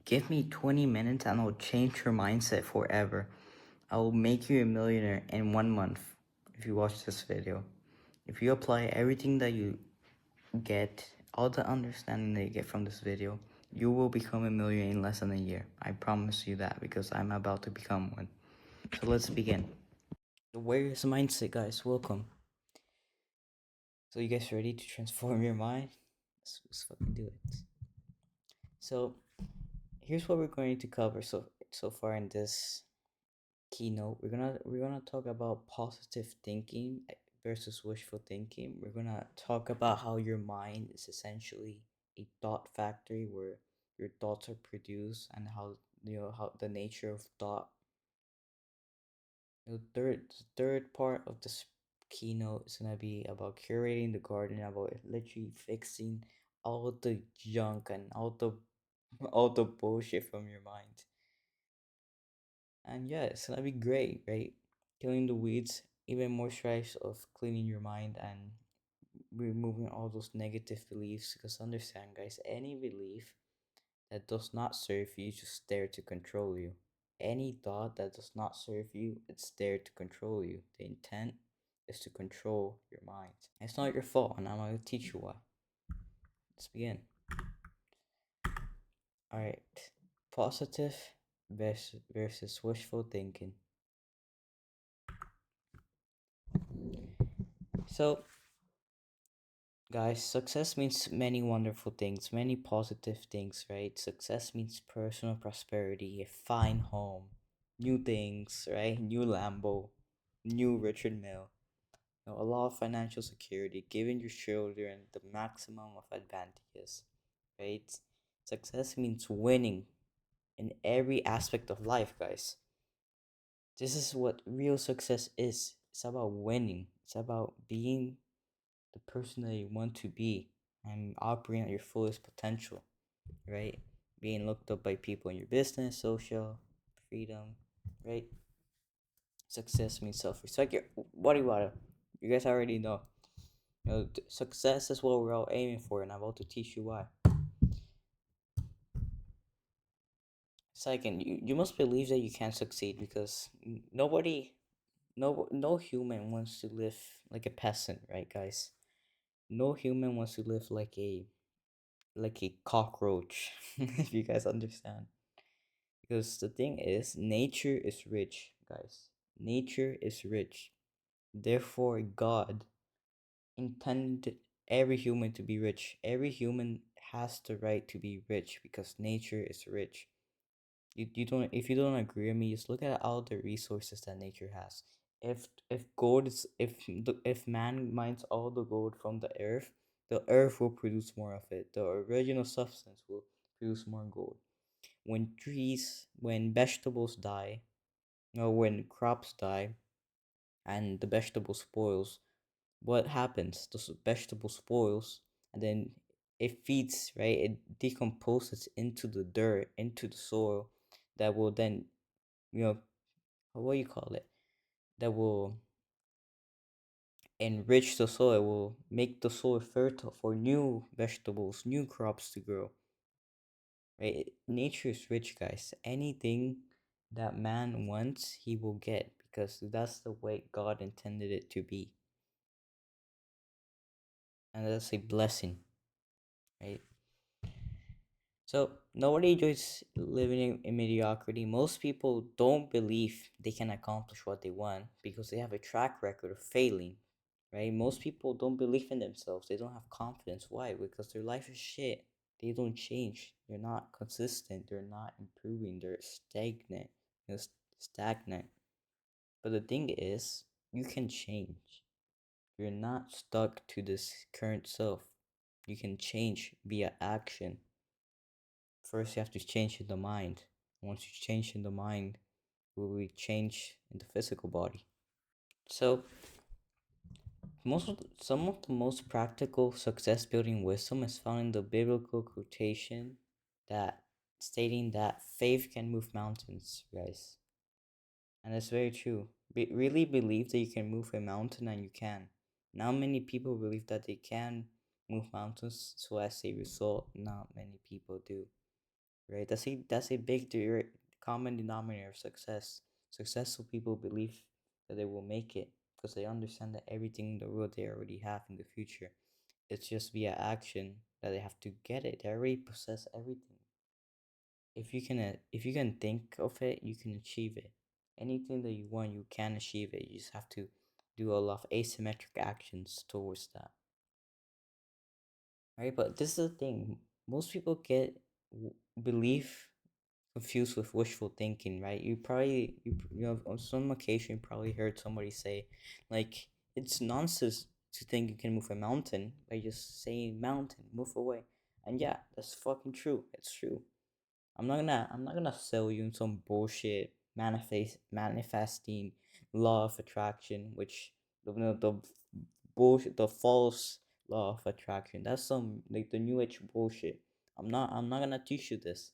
Give me 20 minutes and I'll change your mindset forever. I will make you a millionaire in 1 month if you watch this video. If you apply everything that you get, all the understanding that you get from this video, you will become a millionaire in less than a year. I promise you that because I'm about to become one. So let's begin. The Warriors Mindset, guys. Welcome. So you guys ready to transform your mind? Let's fucking do it. So here's what we're going to cover so far in this keynote. We're gonna talk about positive thinking versus wishful thinking. We're gonna talk about how your mind is essentially a thought factory where your thoughts are produced, and how the nature of thought. The third part of this keynote is gonna be about curating the garden, about literally fixing all the junk and all the bullshit from your mind. And yeah, it's gonna be great, right? Killing the weeds, even more strides of cleaning your mind and removing all those negative beliefs. Because understand, guys, any belief that does not serve you is just there to control you. Any thought that does not serve you, it's there to control you. The intent is to control your mind. It's not your fault, and I'm gonna teach you why. Let's begin. Alright. Positive versus wishful thinking. So, guys, success means many wonderful things, many positive things, right? Success means personal prosperity, a fine home, new things, right? New Lambo, new Richard Mill, a lot of financial security, giving your children the maximum of advantages, right? Success means winning in every aspect of life, guys. This is what real success is. It's about winning. It's about being the person that you want to be and operating at your fullest potential, right? Being looked up by people in your business, social, freedom, right? Success means self-respect. What do you want? You guys already know. Success is what we're all aiming for, and I'm about to teach you why. Second, you must believe that you can succeed because no human wants to live like a peasant, right, guys? No human wants to live like a cockroach, if you guys understand. Because the thing is, nature is rich, guys. Nature is rich. Therefore, God intended every human to be rich. Every human has the right to be rich because nature is rich. You don't if you don't agree with me, just look at all the resources that nature has. If gold is if man mines all the gold from the earth will produce more of it. The original substance will produce more gold. When vegetables die, or when crops die, and the vegetable spoils, what happens? The vegetable spoils, and then it feeds, right? It decomposes into the dirt, into the soil, that will then, you know, what do you call it? That will enrich the soil, will make the soil fertile for new vegetables, new crops to grow. Right? Nature is rich, guys. Anything that man wants, he will get because that's the way God intended it to be. And that's a blessing, right? So nobody enjoys living in mediocrity. Most people don't believe they can accomplish what they want because they have a track record of failing, right? Most people don't believe in themselves. They don't have confidence. Why? Because their life is shit. They don't change. They're not consistent. They're not improving. They're stagnant. Stagnant. But the thing is, you can change. You're not stuck to this current self. You can change via action. First, you have to change in the mind. Once you change in the mind, will we change in the physical body? So, some of the most practical success building wisdom is found in the biblical quotation that stating that faith can move mountains, guys. And that's very true. Really believe that you can move a mountain, and you can. Not many people believe that they can move mountains, so as a result, not many people do. right? That's a big common denominator of success. Successful people believe that they will make it because they understand that everything in the world they already have in the future. It's just via action that they have to get it. They already possess everything. If you can think of it, you can achieve it. Anything that you want, you can achieve it. You just have to do a lot of asymmetric actions towards that, right? But this is the thing. Most people get belief confused with wishful thinking, right? You know, on some occasion you probably heard somebody say, like, it's nonsense to think you can move a mountain by just saying mountain, move away. And yeah, that's fucking true. It's true. I'm not gonna sell you some bullshit manifesting law of attraction, which the bullshit, the false law of attraction. That's some like the new age bullshit. I'm not gonna teach you this.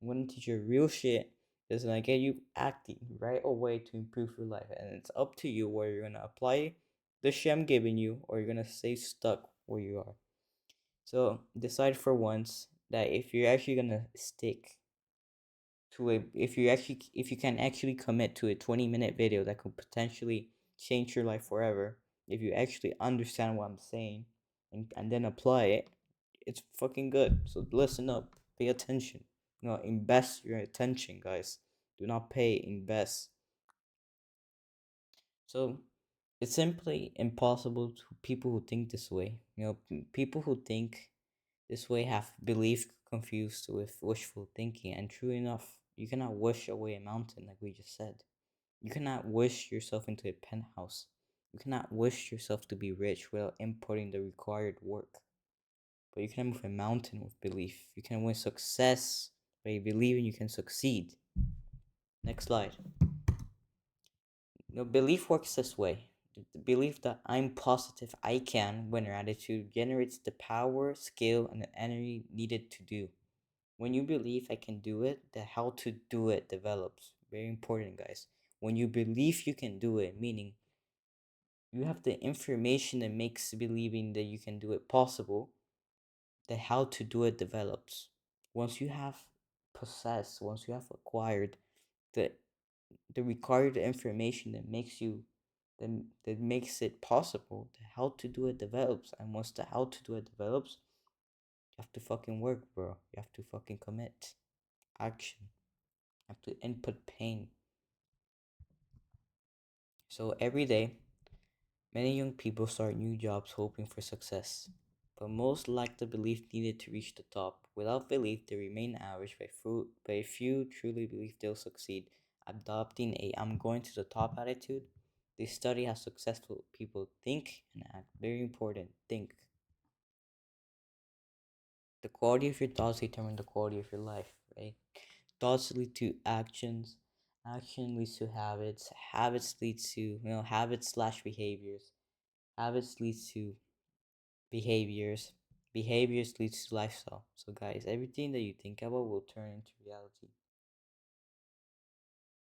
I'm gonna teach you real shit that's gonna get you acting right away to improve your life, and it's up to you where you're gonna apply the shit I'm giving you, or you're gonna stay stuck where you are. So decide for once that if you're actually gonna stick to a if you can actually commit to a 20-minute video that could potentially change your life forever, if you actually understand what I'm saying and then apply it, it's fucking good. So listen up, pay attention. Invest your attention, guys. Do not pay, invest. So it's simply impossible to people who think this way. People who think this way have belief confused with wishful thinking, and true enough, you cannot wish away a mountain like we just said. You cannot wish yourself into a penthouse. You cannot wish yourself to be rich without importing the required work. But you can move a mountain with belief. You can win success by believing you can succeed. Next slide. Belief works this way. The belief that I'm positive I can winner attitude generates the power, skill, and the energy needed to do. When you believe I can do it, the how to do it develops. Very important, guys. When you believe you can do it, meaning you have the information that makes believing that you can do it possible, the how to do it develops. Once you have once you have acquired the the required information that makes you that makes it possible, the how to do it develops. And once the how to do it develops, you have to fucking work, bro. You have to fucking commit action. You have to input pain. So every day, many young people start new jobs hoping for success, but most lack the belief needed to reach the top. Without belief, they remain average, but a few truly believe they'll succeed. Adopting a I'm going to the top attitude, they study how successful people think and act. Very important, think. The quality of your thoughts determine the quality of your life, right? Thoughts lead to actions, action leads to habits, habits leads to, habits slash behaviors. Habits leads to behaviors. Behaviors leads to lifestyle. So guys, everything that you think about will turn into reality.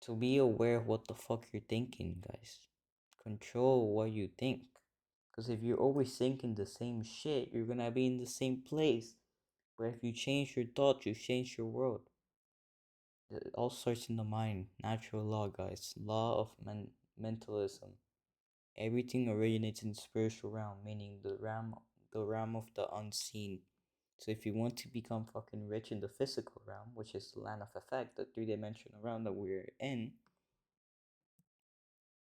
So be aware of what the fuck you're thinking, guys. Control what you think. Because if you're always thinking the same shit, you're gonna be in the same place. But if you change your thoughts, you change your world. It all starts in the mind. Natural law, guys. Law of mentalism. Everything originates in the spiritual realm, meaning the realm of the unseen. So if you want to become fucking rich in the physical realm, which is the land of effect, the three-dimensional realm that we're in,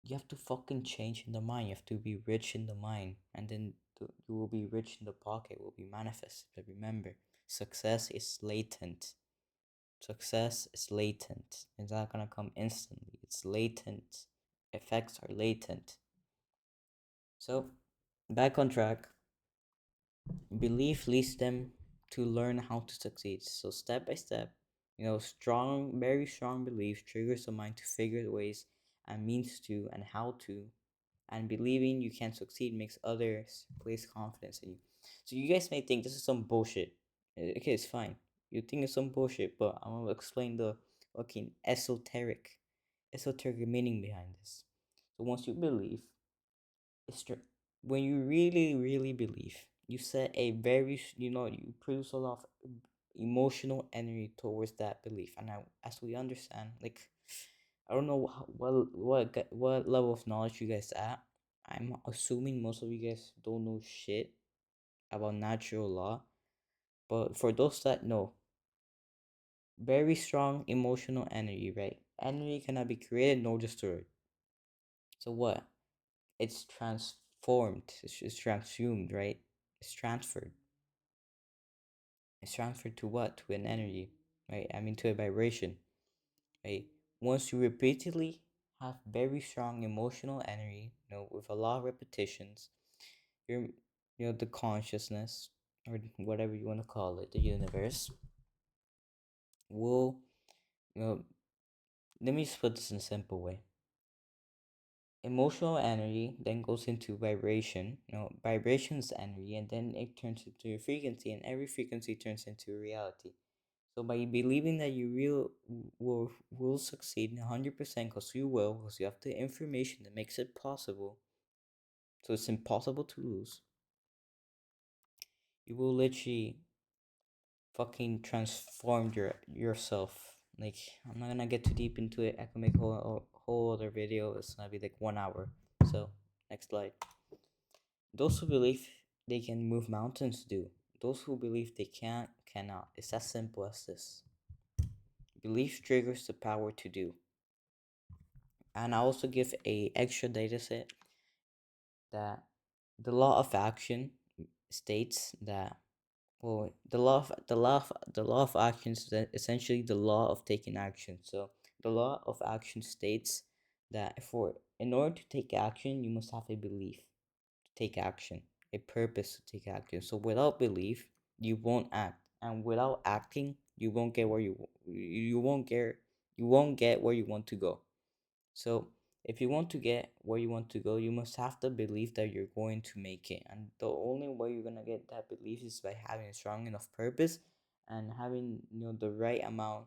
you have to fucking change in the mind. You have to be rich in the mind, and then you will be rich in the pocket. Will be manifested. But remember, success is latent. Success is latent. It's not gonna come instantly. It's latent. Effects are latent. So, back on track. Belief leads them to learn how to succeed. So step by step, strong, very strong belief triggers the mind to figure the ways and means to and how to. And believing you can succeed makes others place confidence in you. So you guys may think this is some bullshit. Okay, it's fine. You think it's some bullshit, but I'm gonna explain the fucking esoteric meaning behind this. So once you believe, it's true. When you really, really believe, you set a very, you produce a lot of emotional energy towards that belief. And as we understand, like, I don't know what level of knowledge you guys at. I'm assuming most of you guys don't know shit about natural law, but for those that know, very strong emotional energy, right? Energy cannot be created nor destroyed. So what? It's transformed. It's transhumed, right? It's transferred. It's transferred to what? To an energy, right? I mean, to a vibration, right? Once you repeatedly have very strong emotional energy, with a lot of repetitions, your, the consciousness or whatever you want to call it, the universe will, you know, let me just put this in a simple way. Emotional energy then goes into vibration. Vibration is energy, and then it turns into a frequency, and every frequency turns into a reality. So by believing that you will succeed 100%, because you will, because you have the information that makes it possible, so it's impossible to lose. You will literally fucking transform yourself. Like, I'm not gonna get too deep into it. I can make a whole other video. It's gonna be like 1 hour. So next slide. Those who believe they can move mountains do. Those who believe they can't cannot. It's as simple as this. Belief triggers the power to do. And I also give a extra data set that the law of action states that, well, the law of action is essentially the law of taking action. So the law of action states that in order to take action, you must have a belief to take action, a purpose to take action. So without belief, you won't act, and without acting, you won't get where you won't get where you want to go. So if you want to get where you want to go, you must have the belief that you're going to make it. And the only way you're gonna get that belief is by having a strong enough purpose and having the right amount,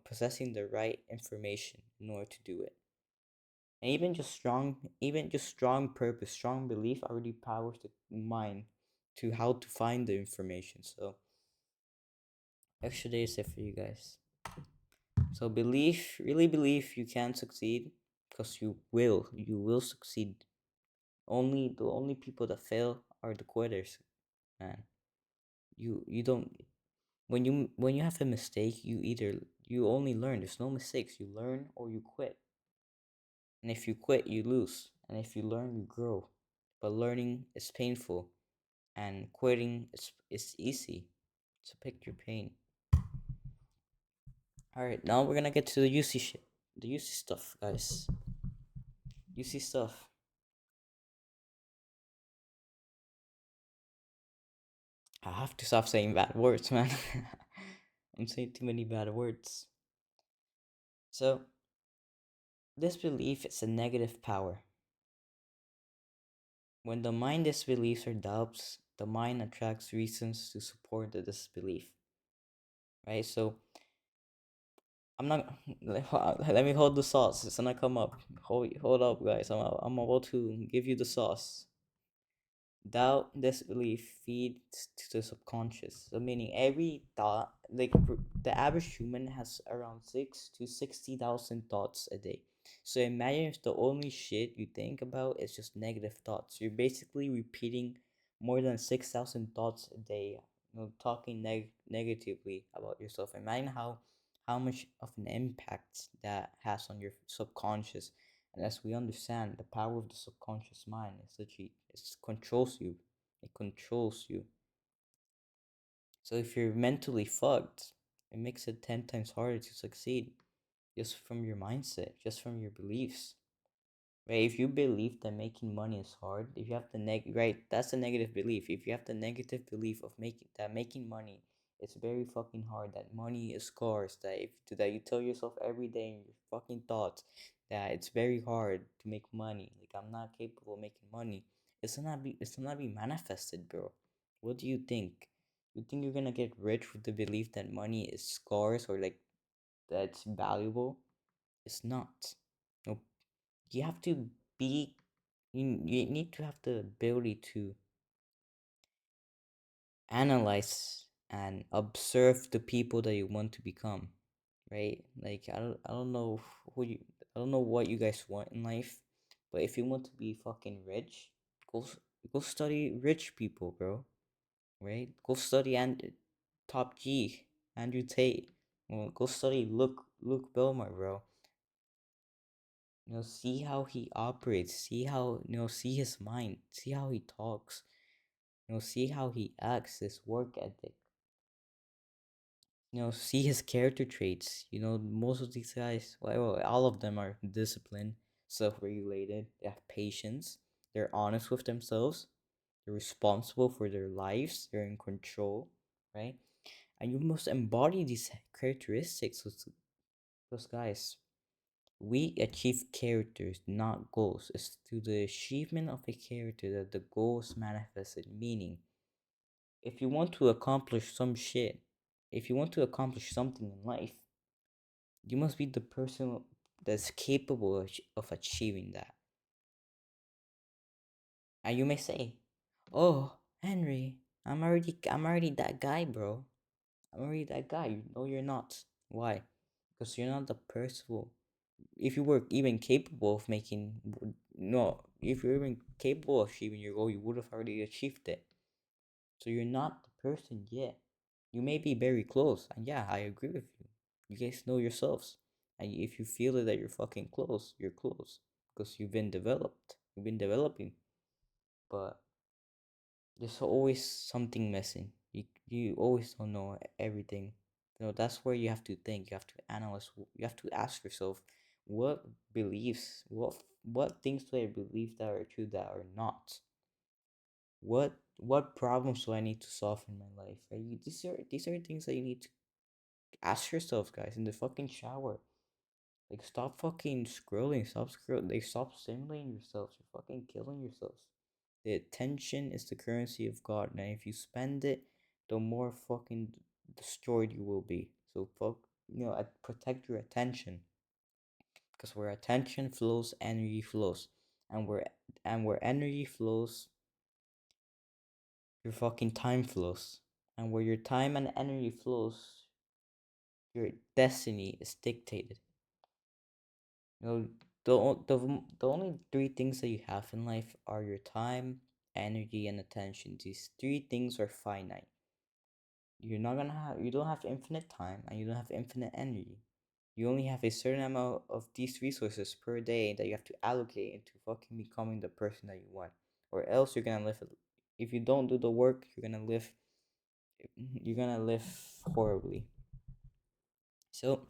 possessing the right information in order to do it. And even just strong purpose, strong belief already powers the mind to how to find the information. So extra day is it for you guys. So really believe you can succeed, because you will succeed. The only people that fail are the quitters, man. You don't when you have a mistake, you only learn. There's no mistakes. You learn or you quit. And if you quit, you lose. And if you learn, you grow. But learning is painful, and quitting is easy. So pick your pain. All right, now we're gonna get to the UC shit, the UC stuff, guys. UC stuff. I have to stop saying bad words, man. I'm saying too many bad words. So, this belief is a negative power. When the mind disbelieves or doubts, the mind attracts reasons to support the disbelief. Right? So, I'm not. Let me hold the sauce. It's gonna come up. Hold up, guys. I'm about to give you the sauce. Doubt, disbelief feeds to the subconscious. So meaning every thought, like the average human has around 6 to 60,000 thoughts a day. So imagine if the only shit you think about is just negative thoughts. You're basically repeating more than 6,000 thoughts a day. Talking negatively about yourself. Imagine how much of an impact that has on your subconscious. And as we understand, the power of the subconscious mind is literally it controls you. It controls you. So if you're mentally fucked, it makes it 10 times harder to succeed, just from your mindset, just from your beliefs. Right? If you believe that making money is hard, if you have right, that's a negative belief. If you have the negative belief of making money, it's very fucking hard. That money is scarce. That you tell yourself every day in your fucking thoughts that it's very hard to make money. Like, I'm not capable of making money. It's not be manifested, bro. What do you think? You think you're gonna get rich with the belief that money is scarce, or like that it's valuable? It's not. No, you have to be you need to have the ability to analyze and observe the people that you want to become, right? Like I don't know who you I don't know what you guys want in life, but if you want to be fucking rich, go go study rich people, bro. Right? Go study and top G, Andrew Tate. Well, go study Luke Belmar, bro. See how he operates, see how see his mind, see how he talks, see how he acts, his work ethic, see his character traits. Most of these guys, well, all of them are disciplined, self-regulated, they have patience, they're honest with themselves, they're responsible for their lives, they're in control, right? And you must embody these characteristics with those guys. We achieve characters, not goals. It's through the achievement of a character that the goals manifested. Meaning, if you want to accomplish some shit, if you want to accomplish something in life, you must be the person that's capable of achieving that. And you may say, "Oh, Henry, I'm already that guy, bro. I'm already that guy." No, you're not. Why? Because you're not the person. If you were even capable of making no if you're even capable of achieving your goal, you would have already achieved it. So you're not the person yet. You may be very close, and yeah, I agree with you. You guys know yourselves, and if you feel that you're fucking close, you're close because you've been developing. But there's always something missing. You always don't know everything. That's where you have to think. You have to analyze. You have to ask yourself, what beliefs, what things do I believe that are true that are not? What problems do I need to solve in my life? Right? These are things that you need to ask yourself, guys, in the fucking shower. Like, stop fucking scrolling. Stop scrolling. Like, stop stimulating yourselves. You're fucking killing yourselves. The attention is the currency of God. Now, if you spend it, the more fucking destroyed you will be. So, protect your attention, because where attention flows, energy flows, and where energy flows, your fucking time flows, and where your time and energy flows, your destiny is dictated. You know, the only three things that you have in life are your time, energy, and attention. These three things are finite. You don't have infinite time, and you don't have infinite energy. You only have a certain amount of these resources per day that you have to allocate into fucking becoming the person that you want. Or else you're gonna live, if you don't do the work, you're gonna live horribly. So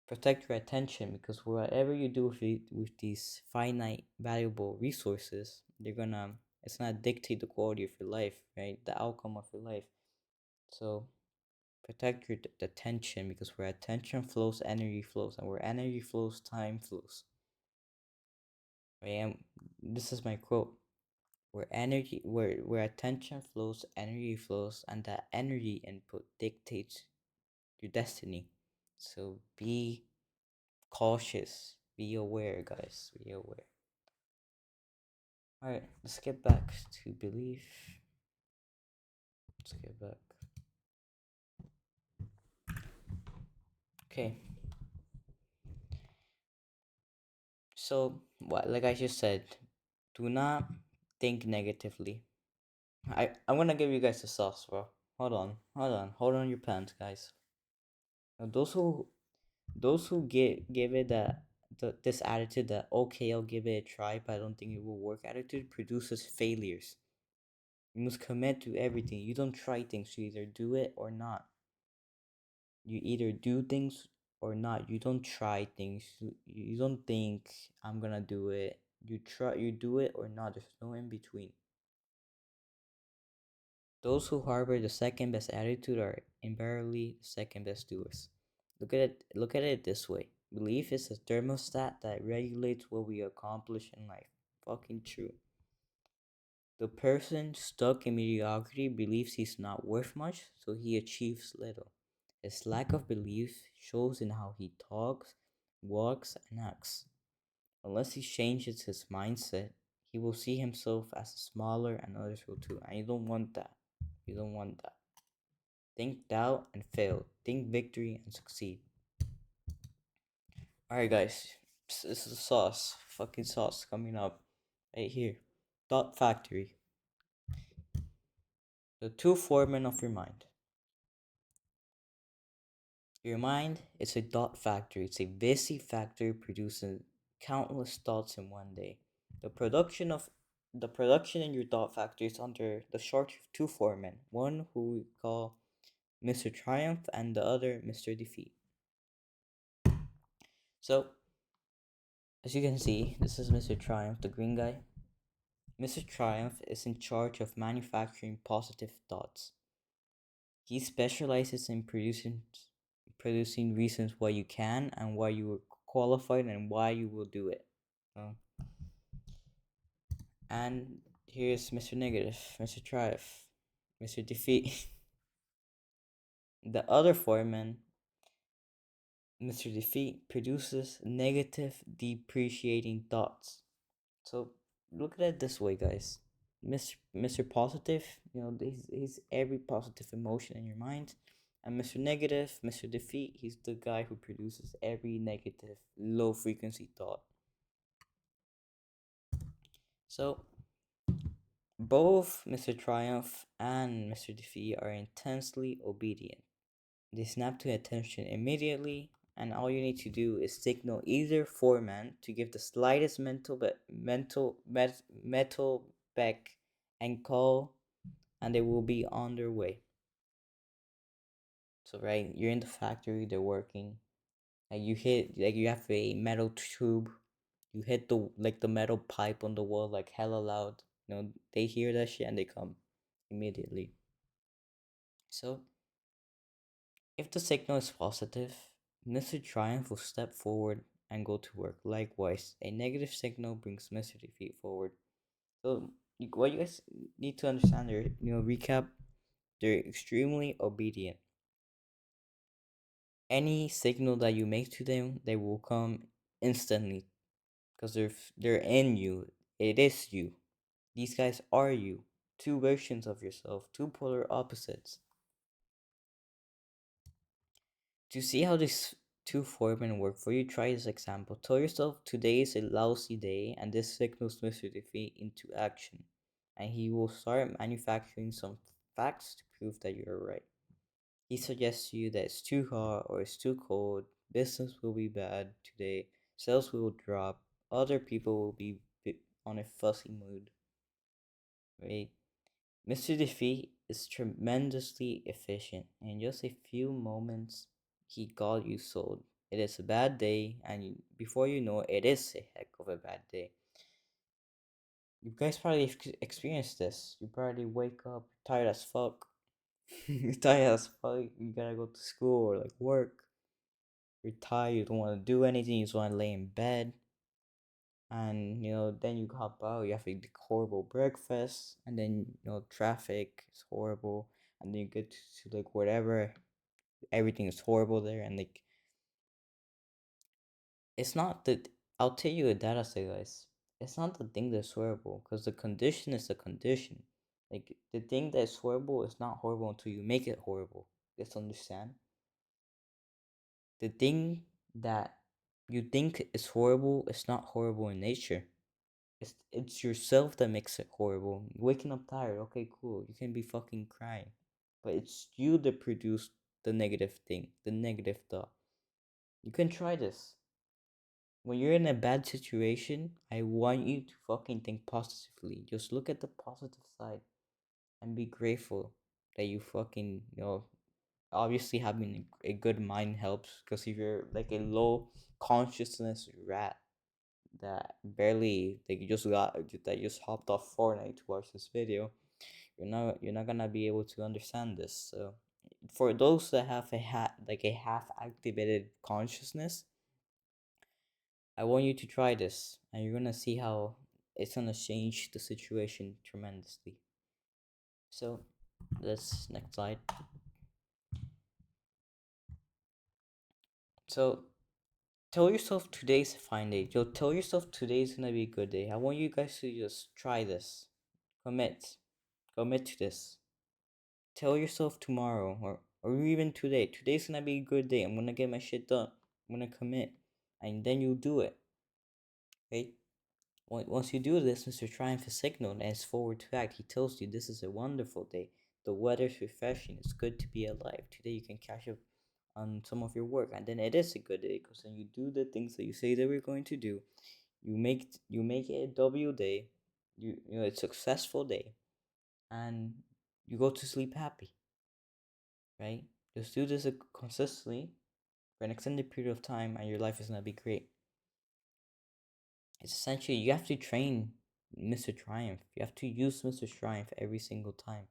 protect your attention, because whatever you do with these finite valuable resources, it's gonna dictate the quality of your life, right? The outcome of your life. So protect your attention, because where attention flows, energy flows, and where energy flows, time flows. Right? And this is my quote: where attention flows, energy flows, and that energy input dictates your destiny. So be cautious, be aware, guys, be aware. All right, let's get back to belief. Let's get back. Okay, so what? Like I just said, do not think negatively. I'm gonna give you guys a sauce, bro. Hold on your pants, guys. Now, those who give it this attitude that, okay, I'll give it a try, but I don't think it will work, attitude produces failures. You must commit to everything. You don't try things. You either do it or not. You either do things or not. You don't try things. You don't think, I'm gonna do it. You do it or not. There's no in between. Those who harbor the second best attitude are invariably the second best doers. Look at it this way. Belief is a thermostat that regulates what we accomplish in life. Fucking true. The person stuck in mediocrity believes he's not worth much, so he achieves little. His lack of belief shows in how he talks, walks, and acts. Unless he changes his mindset, he will see himself as smaller, and others will too. And you don't want that. You don't want that. Think doubt and fail. Think victory and succeed. Alright, guys. This is sauce. Fucking sauce coming up right here. Thought Factory. The two foremen of your mind. Your mind is a thought factory. It's a busy factory producing countless thoughts in one day. The production of the production in your thought factory is under the short of two foremen. One who we call Mr. Triumph and the other Mr. Defeat. So, as you can see, this is Mr. Triumph, the green guy. Mr. Triumph is in charge of manufacturing positive thoughts. He specializes in producing reasons why you can and why you are qualified and why you will do it. Uh, and here's Mr. Negative, Mr. Triumph, Mr. Defeat. The other foreman, Mr. Defeat, produces negative, depreciating thoughts. So look at it this way, guys. Mr. Positive, he's every positive emotion in your mind. And Mr. Negative, Mr. Defeat, he's the guy who produces every negative, low frequency thought. So both Mr. Triumph and Mr. Defeat are intensely obedient. They snap to attention immediately, and all you need to do is signal either foreman to give the slightest metal back and call, and they will be on their way. So right, you're in the factory, they're working, and you have a metal tube, you hit the metal pipe on the wall like hella loud. They hear that shit and they come immediately. So if the signal is positive, Mr. Triumph will step forward and go to work. Likewise, a negative signal brings Mr. Defeat forward. So what you guys need to understand here, recap, they're extremely obedient. Any signal that you make to them, they will come instantly because they're in you. It is you. These guys are you. Two versions of yourself, two polar opposites. To see how these two foremen work for you, try this example. Tell yourself today is a lousy day and this signals Mr. Defeat into action. And he will start manufacturing some facts to prove that you're right. He suggests to you that it's too hot or it's too cold, business will be bad today, sales will drop, other people will be on a fussy mood. Right? Mr. Defeat is tremendously efficient. In just a few moments, he got you sold. It is a bad day, and before you know it, it is a heck of a bad day. You guys probably experienced this. You probably wake up tired as fuck. You're tired as fuck. You gotta go to school or like work. You're tired. You don't want to do anything. You just want to lay in bed. And then you hop out. You have a horrible breakfast, and then traffic is horrible, and then you get to like whatever. Everything is horrible there, and like it's not that. I'll tell you a data say, guys. It's not the thing that's horrible, because the condition is the condition. Like the thing that's horrible is not horrible until you make it horrible. Just understand. The thing that you think is horrible is not horrible in nature. It's yourself that makes it horrible. Waking up tired, okay, cool. You can be fucking crying. But it's you that produced the negative thing, the negative thought. You can try this. When you're in a bad situation, I want you to fucking think positively. Just look at the positive side and be grateful that you fucking, obviously having a good mind helps, because if you're like a low consciousness rat that barely like that just hopped off Fortnite to watch this video, you're not gonna be able to understand this. So for those that have a half activated consciousness, I want you to try this, and you're gonna see how it's gonna change the situation tremendously. So let's next slide. So tell yourself today's a fine day. Tell yourself today's gonna be a good day. I want you guys to just try this. Commit. Commit to this. Tell yourself tomorrow or even today. Today's gonna be a good day. I'm gonna get my shit done. I'm gonna commit. And then you do it. Right? Once you do this, Mr. Triumph is signaled and it's forward to act. He tells you this is a wonderful day. The weather's refreshing. It's good to be alive. Today you can catch up on some of your work, and then it is a good day because then you do the things that you say that we're going to do. You make it a W day. You know it's a successful day, and you go to sleep happy. Right? Just do this consistently for an extended period of time, and your life is gonna be great. It's essentially you have to train Mr. Triumph. You have to use Mr. Triumph every single time.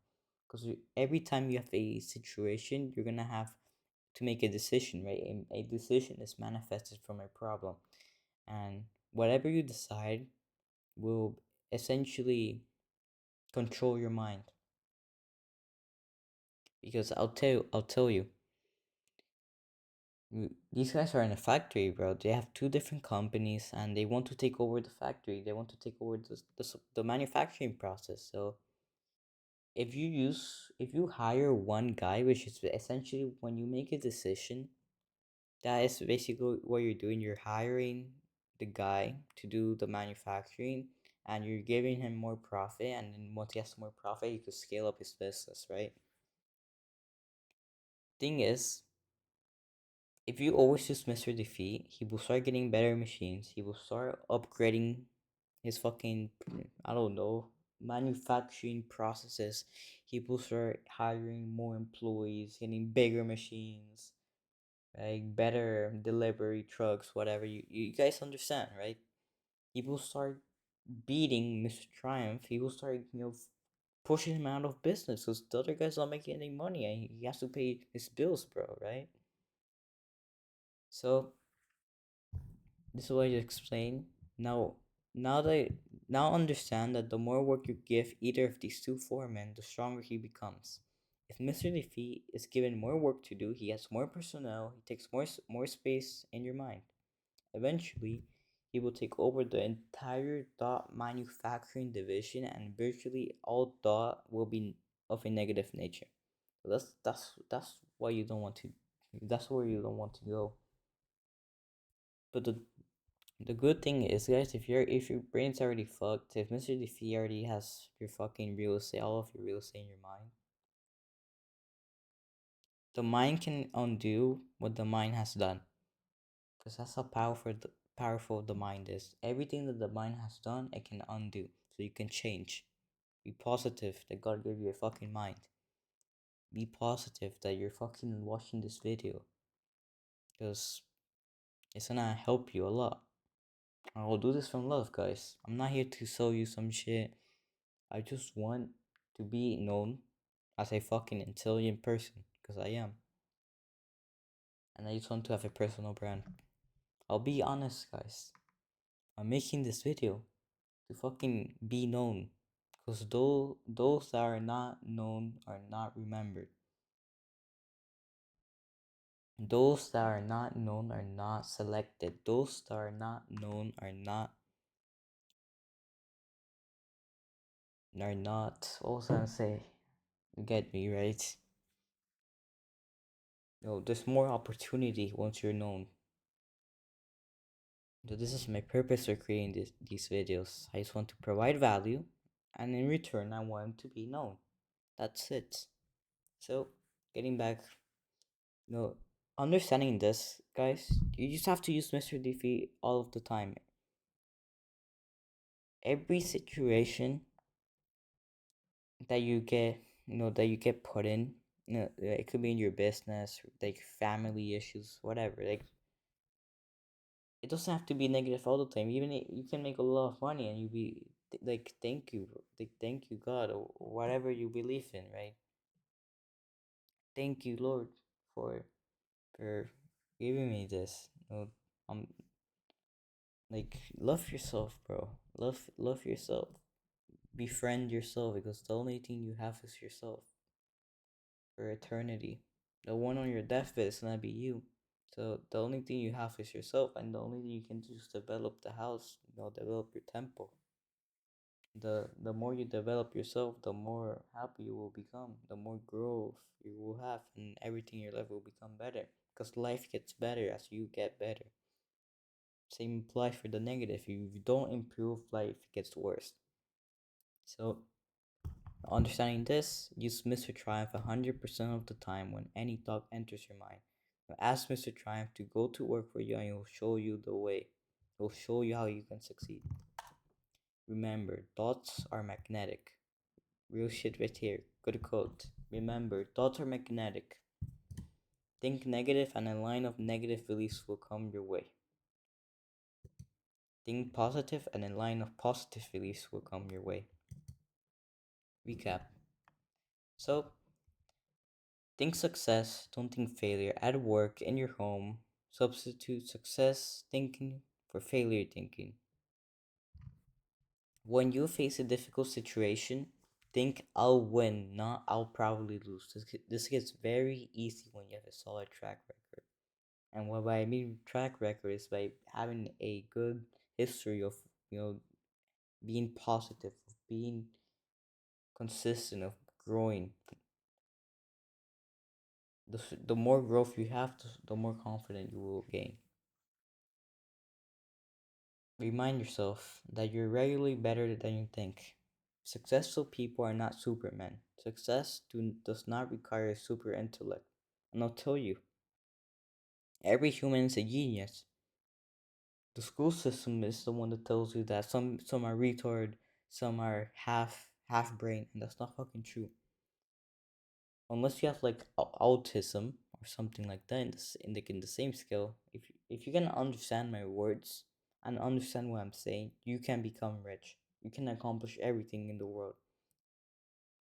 Because every time you have a situation, you're gonna have to make a decision, right? A decision is manifested from a problem. And whatever you decide will essentially control your mind. Because I'll tell you, these guys are in a factory, bro. They have two different companies, and they want to take over the factory. They want to take over the manufacturing process. So if you hire one guy, which is essentially when you make a decision, that is basically what you're doing. You're hiring the guy to do the manufacturing, and you're giving him more profit. And then once he has more profit, he could scale up his business, right? Thing is, if you always use Mr. Defeat, he will start getting better machines. He will start upgrading his fucking, I don't know, manufacturing processes. He will start hiring more employees, getting bigger machines, like better delivery trucks, whatever. You guys understand, right? He will start beating Mr. Triumph. He will start, pushing him out of business because the other guy's not making any money and he has to pay his bills, bro, right? So this is what I explain. Now, now that now understand that the more work you give either of these two foremen, the stronger he becomes. If Mr. Defeat is given more work to do, he has more personnel. He takes more space in your mind. Eventually, he will take over the entire dot manufacturing division, and virtually all dot will be of a negative nature. So that's why you don't want to. That's where you don't want to go. But the good thing is, guys, if your brain's already fucked, if Mr. Defeat already has your fucking real estate, all of your real estate in your mind, the mind can undo what the mind has done. Because that's how powerful the mind is. Everything that the mind has done, it can undo. So you can change. Be positive that God gave you a fucking mind. Be positive that you're fucking watching this video. Because it's gonna help you a lot. I will do this from love, guys. I'm not here to sell you some shit. I just want to be known as a fucking intelligent person. Because I am. And I just want to have a personal brand. I'll be honest, guys. I'm making this video to fucking be known. Because those that are not known are not remembered. Those that are not known are not selected. Those that are not known are not what was I gonna say? You get me, right? There's more opportunity once you're known. So this is my purpose for creating these videos. I just want to provide value, and in return I want to be known. That's it. So getting back, no, understanding this, guys, you just have to use Mr. Defeat all of the time. Every situation that you get put in, it could be in your business, like family issues, whatever. Like it doesn't have to be negative all the time. Even you can make a lot of money and you be like, thank you, like thank you God or whatever you believe in, right? Thank you Lord for giving me this. Um, like love yourself, bro. Love yourself. Befriend yourself because the only thing you have is yourself for eternity. The one on your deathbed is gonna be you. So the only thing you have is yourself, and the only thing you can do is develop the house, develop your temple. The more you develop yourself, the more happy you will become, the more growth you will have, and everything in your life will become better. Because life gets better as you get better. Same applies for the negative. If you don't improve, life gets worse. So, understanding this, use Mr. Triumph 100% of the time when any thought enters your mind. Now ask Mr. Triumph to go to work for you and he'll show you the way. He'll show you how you can succeed. Remember, thoughts are magnetic. Real shit right here. Good quote. Remember, thoughts are magnetic. Think negative and a line of negative beliefs will come your way. Think positive and a line of positive beliefs will come your way. Recap. So, think success, don't think failure. At work, in your home, substitute success thinking for failure thinking. When you face a difficult situation, think I'll win, not I'll probably lose. This gets very easy when you have a solid track record. And what I mean track record is by having a good history of, being positive, of being consistent, of growing. The more growth you have, the more confident you will gain. Remind yourself that you're regularly better than you think. Successful people are not supermen. Does not require a super intellect. And I'll tell you, every human is a genius. The school system is the one that tells you that some are retard, some are half brain, and that's not fucking true. Unless you have like autism or something like that in the same scale. If you can understand my words and understand what I'm saying, you can become rich. You can accomplish everything in the world.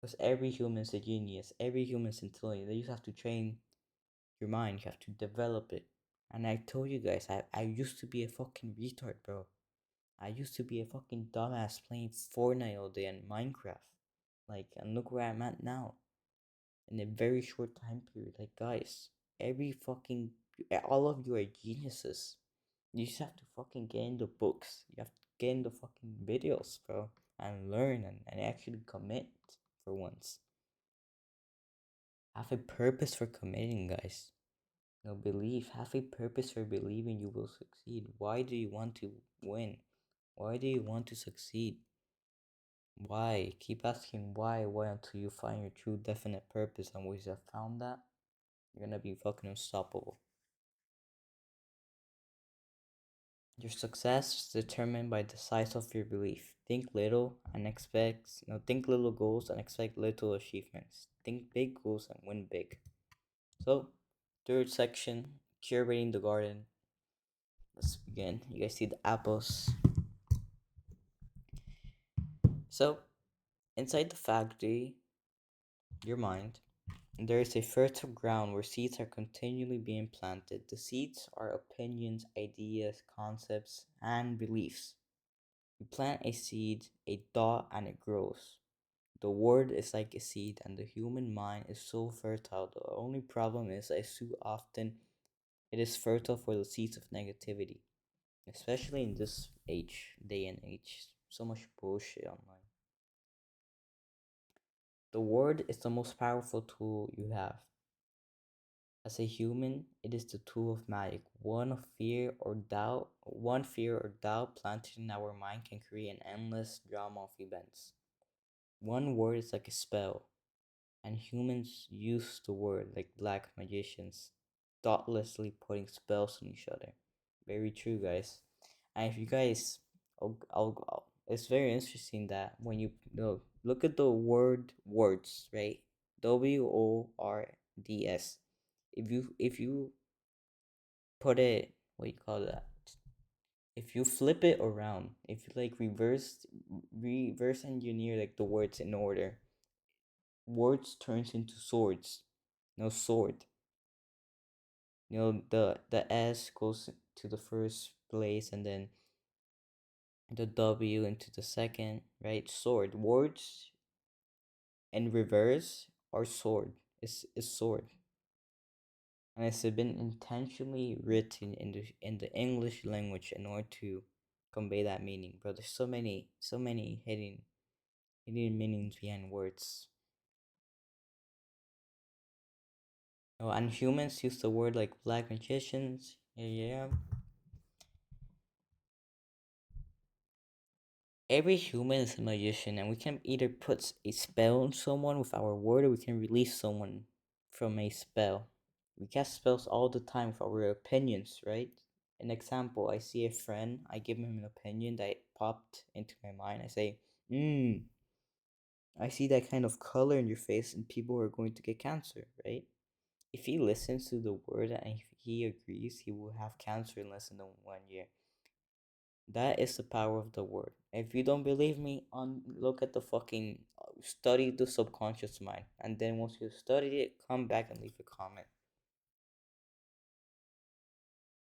Because every human is a genius. Every human is intelligent. You just have to train your mind. You have to develop it. And I told you guys, I used to be a fucking retard, bro. I used to be a fucking dumbass playing Fortnite all day and Minecraft. Like, and look where I'm at now. In a very short time period. Like, guys, all of you are geniuses. You just have to fucking get in the books. You have to get in the fucking videos, bro. And learn and actually commit for once. Have a purpose for committing, guys. Believe. Have a purpose for believing you will succeed. Why do you want to win? Why do you want to succeed? Why? Keep asking why until you find your true definite purpose, and once you have found that, you're gonna be fucking unstoppable. Your success is determined by the size of your belief. Think little goals and expect little achievements. Think big goals and win big. So, third section, curating the garden. Let's begin. You guys see the apples. So, inside the factory, your mind, there is a fertile ground where seeds are continually being planted. The seeds are opinions, ideas, concepts, and beliefs. You plant a seed, a thought, and it grows. The word is like a seed, and the human mind is so fertile. The only problem is that too often it is fertile for the seeds of negativity, especially in this day and age. So much bullshit online. The word is the most powerful tool you have. As a human, it is the tool of magic. One fear or doubt planted in our mind can create an endless drama of events. One word is like a spell, and humans use the word like black magicians, thoughtlessly putting spells on each other. Very true, guys. And if you guys, it's very interesting that when you look at the word words, right? WORDS. If you put it, what do you call that? If you flip it around, if you like reverse engineer like the words in order, words turns into swords. No sword. The S goes to the first place and then the W into the second, right? Sword. Words in reverse are sword. Is sword. And it's been intentionally written in the English language in order to convey that meaning. But there's so many hidden hidden meanings behind words. Oh, and humans use the word like black magicians. Yeah, yeah. Every human is a magician, and we can either put a spell on someone with our word, or we can release someone from a spell. We cast spells all the time with our opinions, right? An example: I see a friend, I give him an opinion that popped into my mind. I say, I see that kind of color in your face, and people are going to get cancer, right? If he listens to the word and if he agrees, he will have cancer in less than 1 year. That is the power of the word. If you don't believe me, on look at the fucking study the subconscious mind, and then once you study it, come back and leave a comment,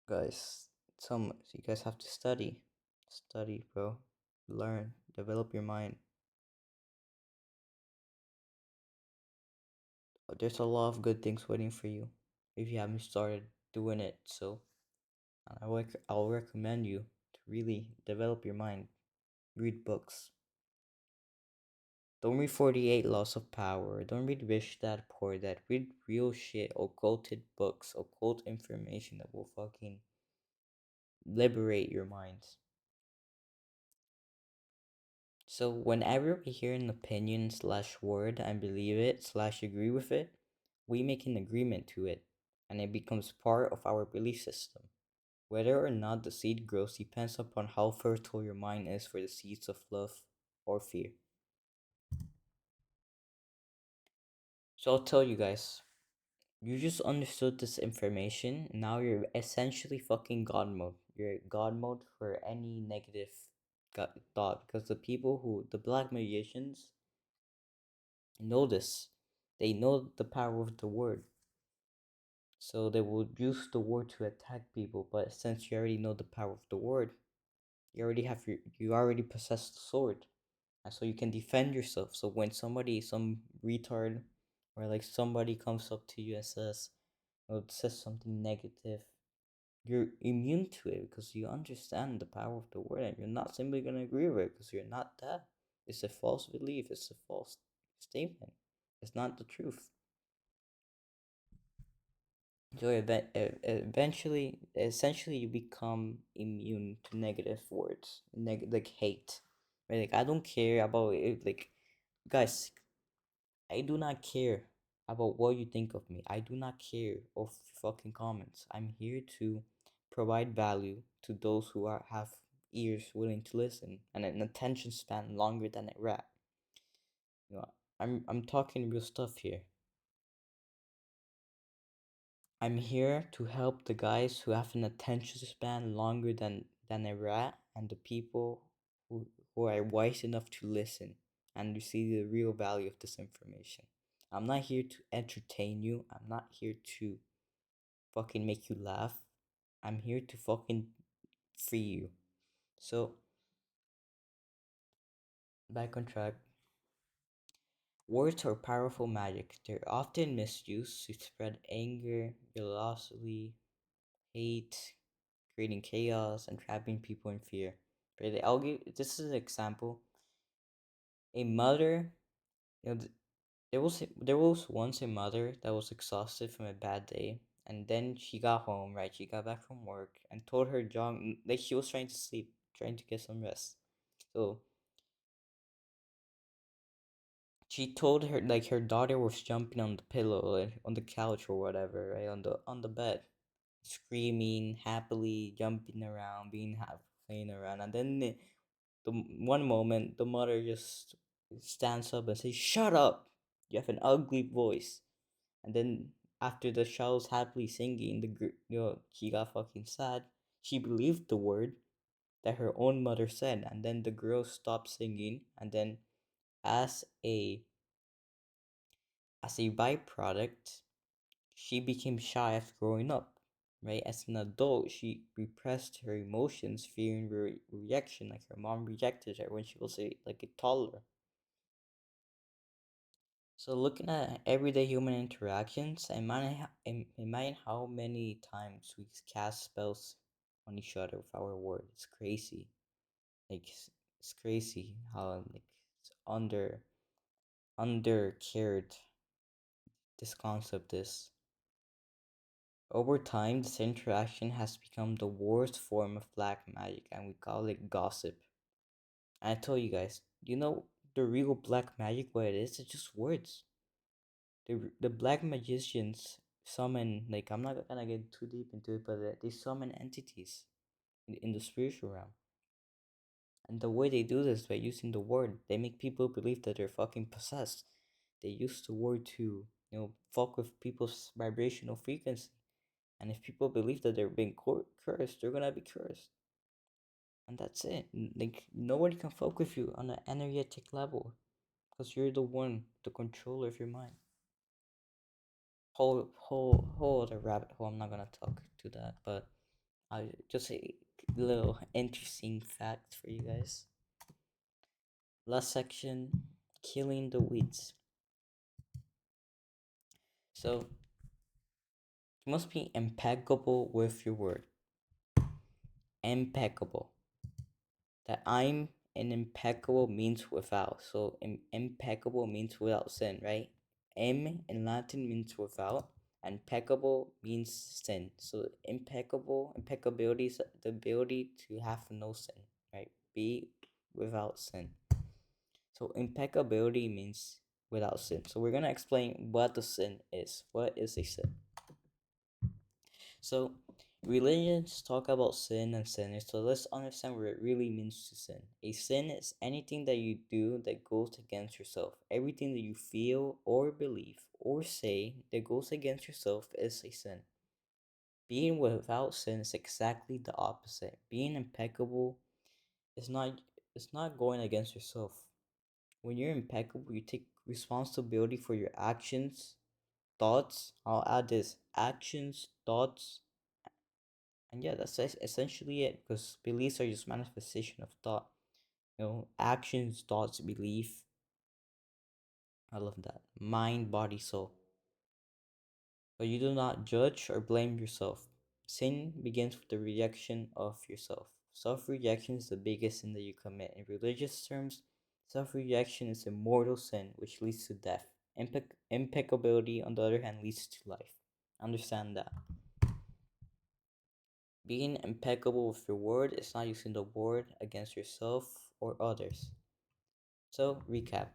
guys. You guys have to study, bro. Learn, develop your mind. There's a lot of good things waiting for you if you haven't started doing it. So I'll recommend you to really develop your mind. Read books. Don't read 48 Laws of Power. Don't read Rich Dad Poor Dad. Read real shit, occulted books, occult information that will fucking liberate your minds. So whenever we hear an opinion slash word and believe it slash agree with it, we make an agreement to it, and it becomes part of our belief system. Whether or not the seed grows depends upon how fertile your mind is for the seeds of love or fear. So I'll tell you guys, you just understood this information. Now you're essentially fucking God mode. You're God mode for any negative thought, because the black magicians know this. They know the power of the word. So they will use the word to attack people. But since you already know the power of the word, you already possess the sword. And so you can defend yourself. So when some retard, or like somebody comes up to you and says something negative, you're immune to it because you understand the power of the word, and you're not simply gonna agree with it because you're not that. It's a false belief. It's a false statement. It's not the truth. So essentially, you become immune to negative words, like hate. Right? Like I don't care about it. Like guys, I do not care about what you think of me. I do not care of fucking comments. I'm here to provide value to those who have ears willing to listen and an attention span longer than a rat. You know, I'm talking real stuff here. I'm here to help the guys who have an attention span longer than a rat, and the people who are wise enough to listen and to see the real value of this information. I'm not here to entertain you. I'm not here to fucking make you laugh. I'm here to fucking free you. So, back on track. Words are powerful magic. They're often misused to spread anger, jealousy, hate, creating chaos, and trapping people in fear. Right? I'll give this is an example. A mother, you know, there was once a mother that was exhausted from a bad day, and then she got home. Right, she got back from work and told her job, like she was trying to sleep, trying to get some rest. So she told her like her daughter was jumping on the pillow, like, on the couch or whatever, right, on the bed, screaming happily, jumping around, being happy, playing around, and then the one moment the mother just stands up and says, "Shut up! You have an ugly voice." And then after the child's happily singing, she got fucking sad. She believed the word that her own mother said, and then the girl stopped singing. And then, as a as a byproduct, she became shy after growing up. Right, as an adult, she repressed her emotions, fearing rejection, like her mom rejected her when she was like a toddler. So looking at everyday human interactions, imagine how many times we cast spells on each other with our word. It's crazy. Like it's crazy how like under under cared this concept is. Over time, this interaction has become the worst form of black magic, and we call it gossip. And I tell you guys, the real black magic, what it is? It's just words. The black magicians summon, like, I'm not gonna get too deep into it, but they summon entities in the spiritual realm. And the way they do this by using the word, they make people believe that they're fucking possessed. They use the word to, fuck with people's vibrational frequency. And if people believe that they're being cursed, they're gonna be cursed. And that's it. Like, nobody can fuck with you on an energetic level because you're the one, the controller of your mind. Whole other rabbit hole. I'm not gonna talk to that, but I just a little interesting fact for you guys. Last section, killing the weeds. So you must be impeccable with your word. Impeccable. That I'm an impeccable means without. So impeccable means without sin, right? In Latin means without, and peccable means sin. So impeccability is the ability to have no sin, right? Be without sin. So impeccability means without sin. So we're gonna explain what the sin is. What is a sin? So religions talk about sin and sinners. So let's understand what it really means to sin. A sin is anything that you do that goes against yourself. Everything that you feel or believe or say that goes against yourself is a sin. Being without sin is exactly the opposite. Being impeccable is not it's not going against yourself. When you're impeccable, you take responsibility for your actions, thoughts. I'll add this actions, thoughts, and yeah, that's essentially it. Because beliefs are just manifestation of thought. Actions, thoughts, belief. I love that. Mind, body, soul. But you do not judge or blame yourself. Sin begins with the rejection of yourself. Self rejection is the biggest sin that you commit. In religious terms, self rejection is a mortal sin which leads to death. Impeccability, on the other hand, leads to life. Understand that. Being impeccable with your word is not using the word against yourself or others. So, recap.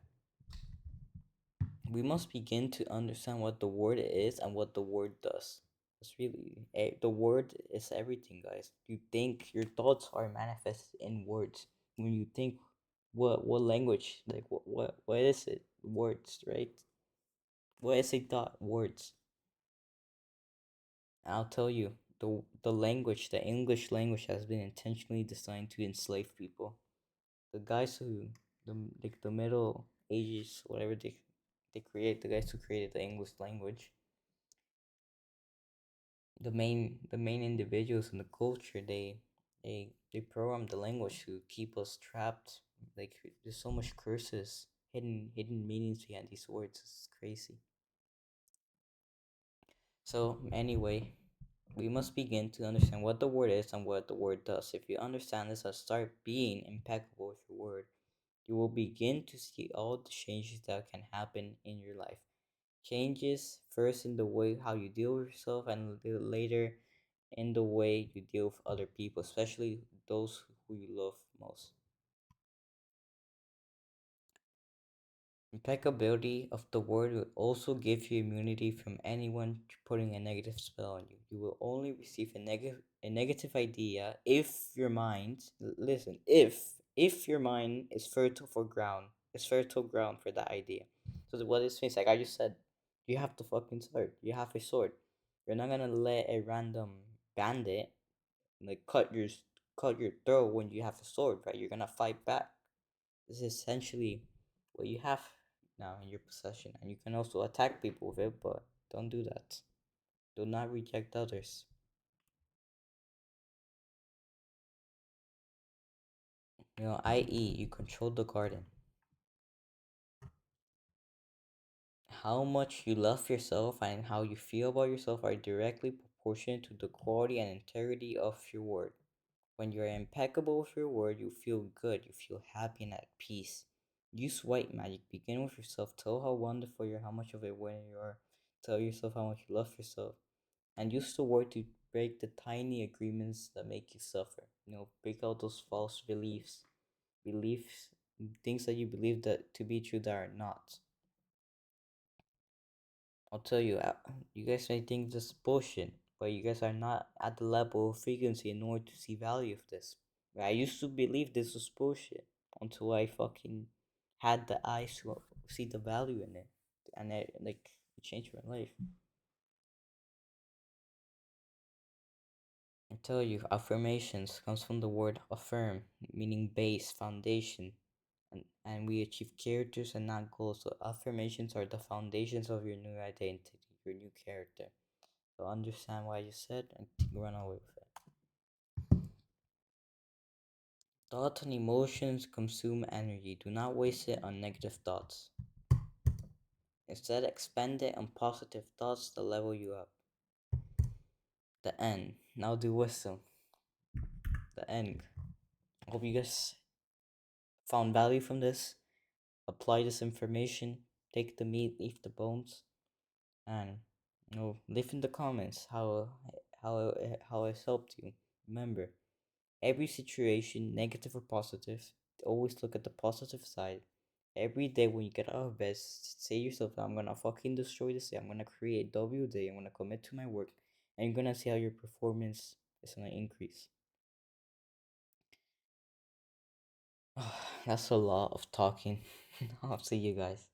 We must begin to understand what the word is and what the word does. It's really the word is everything, guys. You think your thoughts are manifested in words. When you think, what language, like what is it? Words, right? What is a thought? Words. I'll tell you, the language, the English language, has been intentionally designed to enslave people. The guys who the Middle Ages, whatever they create, the guys who created the English language, the main individuals in the culture, they program the language to keep us trapped. Like, there's so much curses, hidden meanings behind these words. It's crazy. So anyway, we must begin to understand what the word is and what the word does. If you understand this and start being impeccable with your word, you will begin to see all the changes that can happen in your life. Changes first in the way how you deal with yourself, and later in the way you deal with other people, especially those who you love most. Impeccability of the word will also give you immunity from anyone putting a negative spell on you. You will only receive a negative idea if your mind, listen, if your mind is fertile ground for that idea. So what this means, like I just said, you have the fucking sword. You have a sword. You're not gonna let a random bandit like cut your throat when you have a sword, right? You're gonna fight back. This is essentially what you have now in your possession, and you can also attack people with it, but don't do that. Do not reject others. I.e., you control the garden. How much you love yourself and how you feel about yourself are directly proportionate to the quality and integrity of your word. When you're impeccable with your word, you feel good, you feel happy and at peace. Use white magic. Begin with yourself. Tell how wonderful you are, how much of a winner you are. Tell yourself how much you love yourself. And use the word to break the tiny agreements that make you suffer. Break out those false beliefs, things that you believe that to be true that are not. I'll tell you, you guys may think this is bullshit, but you guys are not at the level of frequency in order to see value of this. I used to believe this was bullshit until I fucking had the eyes to see the value in it, and it changed my life. I tell you, affirmations comes from the word affirm, meaning base, foundation, and we achieve characters and not goals. So affirmations are the foundations of your new identity, your new character. So understand what you said and run away with it. Thoughts and emotions consume energy. Do not waste it on negative thoughts. Instead, expend it on positive thoughts to level you up. The end. Now do wisdom. The end. Hope you guys found value from this. Apply this information. Take the meat, leave the bones, and leave in the comments how it's helped you. Remember, every situation, negative or positive, always look at the positive side. Every day when you get out of bed, say to yourself, I'm gonna fucking destroy this day. I'm gonna create W day. I'm gonna commit to my work, and you're gonna see how your performance is gonna increase. That's a lot of talking. I'll see you guys.